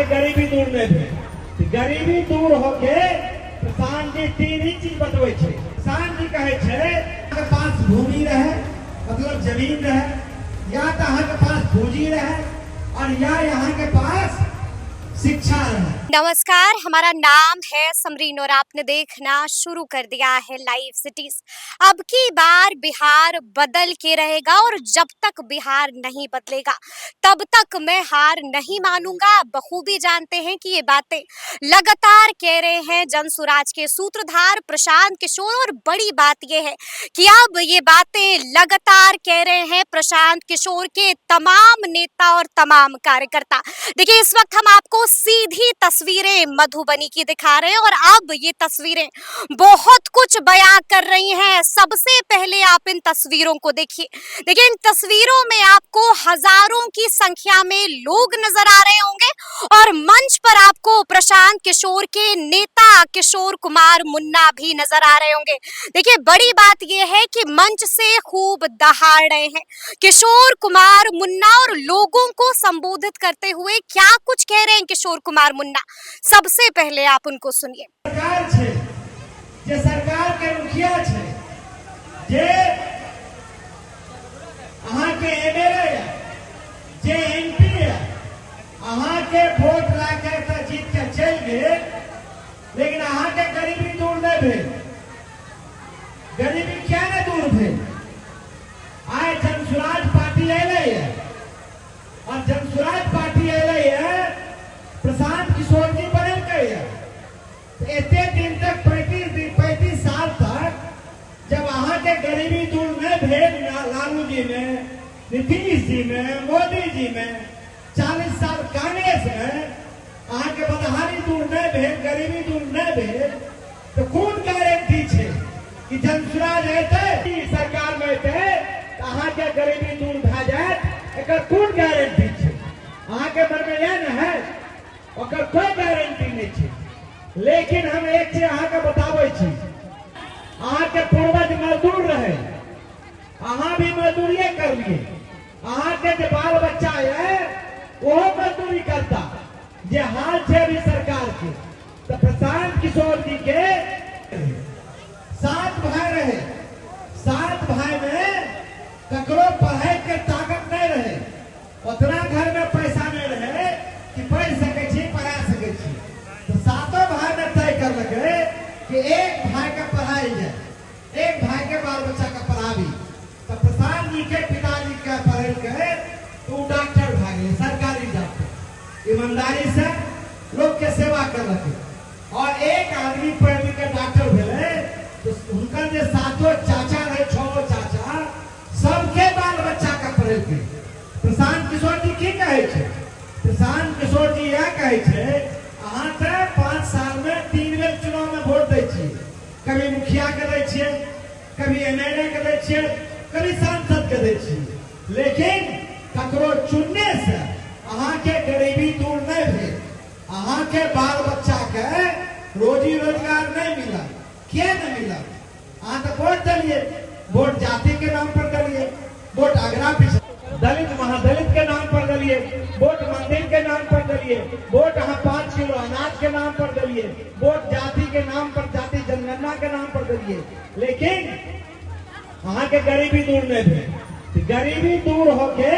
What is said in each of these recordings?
के गरीबी दूर नहीं भेल। गरीबी दूर होके प्रशांत जी तीन ही चीज बतबै छै। प्रशांत जी कहे छै के पास भूमि रहे मतलब जमीन रहे, या तो अहाँ के पास पूंजी रहे और या यहाँ के पास शिक्षा रहे। नमस्कार, हमारा नाम है समरीन और आपने देखना शुरू कर दिया है लाइव सिटीज। अब की बार बिहार बदल के रहेगा और जब तक बिहार नहीं बदलेगा तब तक मैं हार नहीं मानूंगा। बखूबी जानते हैं कि ये बातें लगातार कह रहे हैं जनसुराज के सूत्रधार प्रशांत किशोर, और बड़ी बात यह है कि अब ये बातें लगातार कह रहे हैं प्रशांत किशोर के तमाम नेता और तमाम कार्यकर्ता। देखिए, इस वक्त हम आपको सीधी तस्वीरें मधुबनी की दिखा रहे हैं और अब ये तस्वीरें बहुत कुछ बयां कर रही हैं। सबसे पहले आप इन तस्वीरों को देखिए। देखिए, इन तस्वीरों में आपको हजारों की संख्या में लोग नजर आ रहे होंगे और मंच पर आपको प्रशांत किशोर के नेता किशोर कुमार मुन्ना भी नजर आ रहे होंगे। देखिए, बड़ी बात यह है कि मंच से खूब दहाड़ रहे हैं किशोर कुमार मुन्ना और लोगों को संबोधित करते हुए क्या कुछ कह रहे हैं किशोर कुमार मुन्ना। सबसे पहले आप उनको सुनिए। सरकार छे, जे सरकार के मुखिया छे, जे अहाँ के एमएलए है, जे एमपी है, अहाँ के वोट लाके तो जीत के चल गए, लेकिन अहाँ के गरीबी दूर नहीं भेल। गरीबी क्या नहीं दूर भेल? आए जनसुराज पार्टी अले है और जनसुराज पार्टी अले है प्रशांत किशोर जी बनल है। इतने दिन तक 35 साल तक जब अहाँ के गरीबी दूर नहीं भेल, लालू जी में, नीतीश जी में, मोदी जी में, 40 साल कांग्रेस में अहाँ के बदहाली दूर नहीं भेल, गरीबी दूर नहीं भेल, तो कौन गारंटी है कि जनसुराज अयते सरकार में अयते अहाँ के गरीबी दूर भए जाए? एकर कौन गारंटी है? अहाँ के मन में यह न है, ओकर कोई गारंटी नहीं है। लेकिन हम एक चीज अहाँ के बताबै छी, अहाँ के पूर्वज मजदूर रहे, अहाँ भी मजदूरिये करिए। अहाँ के जो बाल बच्चा है वो मजदूरी करता। जे हाल है भी सरकार के, तो प्रशांत किशोर जी के 7 भाई रहे, 7 भाई में ककरो पढ़ाई के ताकत नहीं रहे, उतना घर में पैसा नहीं रहे कि पढ़ सके छी, पढ़ा सके छी। तो 7 भाई ने तय कर लगे कि एक भाई का पढ़ाई जाए, एक भाई के बाल बच्चा का पढ़ावी। तो प्रशांत जी के पिताजी का पढ़ के तो डॉक्टर भागे, सरकारी डॉक्टर, ईमानदारी से लोग के सेवा कर लगे। और एक आदमी पढ़ लिख के डॉक्टर भेले, तो उनका जो 7 चाचा रहे, 6 चाचा, सबके बाल बच्चा का पढ़े थे। प्रशांत किशोर जी की कहे छे? प्रशांत किशोर जी यह कहे छे, अहाँ तो 5 साल में 3 बेर चुनाव में वोट दै छियै। कभी मुखिया के दै छियै, कभी एमएलए के दै छियै, कभी सांसद के दै छियै, लेकिन ककरो चुनने से अहाँ के गरीबी दूर नहीं भेल। अहाँ के बाल बच्चा के रोजी रोजगार नहीं मिला। क्या नहीं मिला? अहाँ तो वोट दिलिए, वोट जाति के नाम पर दिलिए, वोट अगरा पिछड़ा दलित महादलित के नाम पर दिलिए, वोट मंदिर के नाम पर दिलिए, वोट अहाँ 5 किलो अनाज के नाम पर दिलिए, वोट जाति के नाम पर, जाति जनगणना के नाम पर दिलिए, लेकिन अहाँ के गरीबी दूर नहीं भेल। गरीबी दूर होके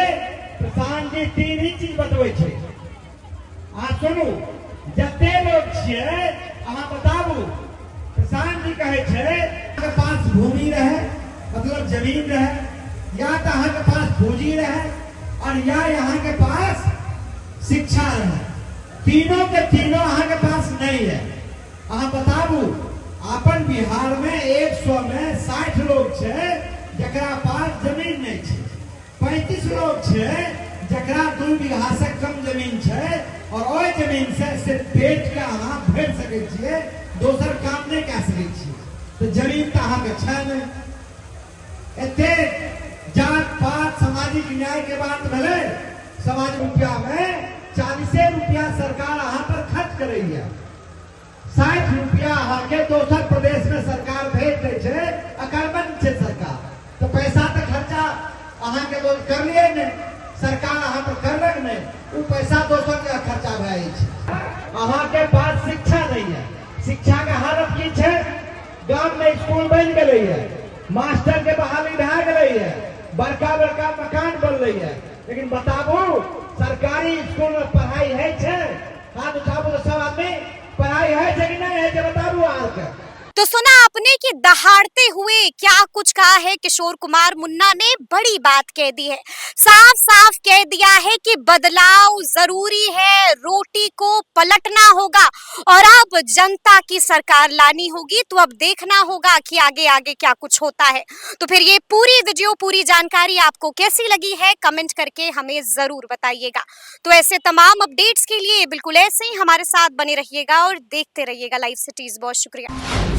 प्रशांत जी 3 ही चीज बतबै छै। अहाँ सुनू, जते लोग छियै अहाँ बताबू। प्रशांत जी कहे छे के पास भूमि रहे मतलब जमीन रहे, या तो अहाँ के पास पूंजी रहे और या यहाँ के पास शिक्षा रहे। तीनों के तीनों अहाँ के पास नहीं है। अहाँ बताबू, अपन बिहार में 100 में 60 लोग छे जकरा पास जमीन नहीं छे, 35 लोग छे जकरा 2 बीघा से कम जमीन छे और ओइ जमीन से सिर्फ पेट का अहाँ भर सके छिए, दोसर काम नहीं कह सके छिए। तो जमीन तो अहाँ के छे नहीं। एते जात पात सामाजिक न्याय के बात भले, समाज रुपया में 40 रुपया सरकार अहाँ पर खर्च कर रही है, 60 रुपया अहाँ के दोसर प्रदेश में सरकार भेज दे छे, अकलमंद छे सरकार। तो पैसा तो खर्चा अहाँ के लोग कर लिए नहीं, सरकार अहाँ पर करलक नहीं, वो पैसा दोसर के खर्चा भए छै। अहाँ के पास शिक्षा नहीं है, शिक्षा के हालत की छै? गांव में स्कूल बन गई है, मास्टर के बहाली भए गई है, बड़का बड़का मकान बन रही है, लेकिन बताबू सरकारी स्कूल में पढ़ाई है छै? हाथ उठाबू तो सब आदमी पढ़ाई है छै कि नहीं है छै? बताबू आके। तो सुना आपने कि दहाड़ते हुए क्या कुछ कहा है किशोर कुमार मुन्ना ने। बड़ी बात कह दी है, साफ साफ कह दिया है कि बदलाव जरूरी है, रोटी को पलटना होगा और अब जनता की सरकार लानी होगी। तो अब देखना होगा कि आगे आगे क्या कुछ होता है। तो फिर ये पूरी वीडियो, पूरी जानकारी आपको कैसी लगी है, कमेंट करके हमें जरूर बताइएगा। तो ऐसे तमाम अपडेट्स के लिए बिल्कुल ऐसे ही हमारे साथ बने रहिएगा और देखते रहिएगा लाइव सिटीज। बहुत शुक्रिया।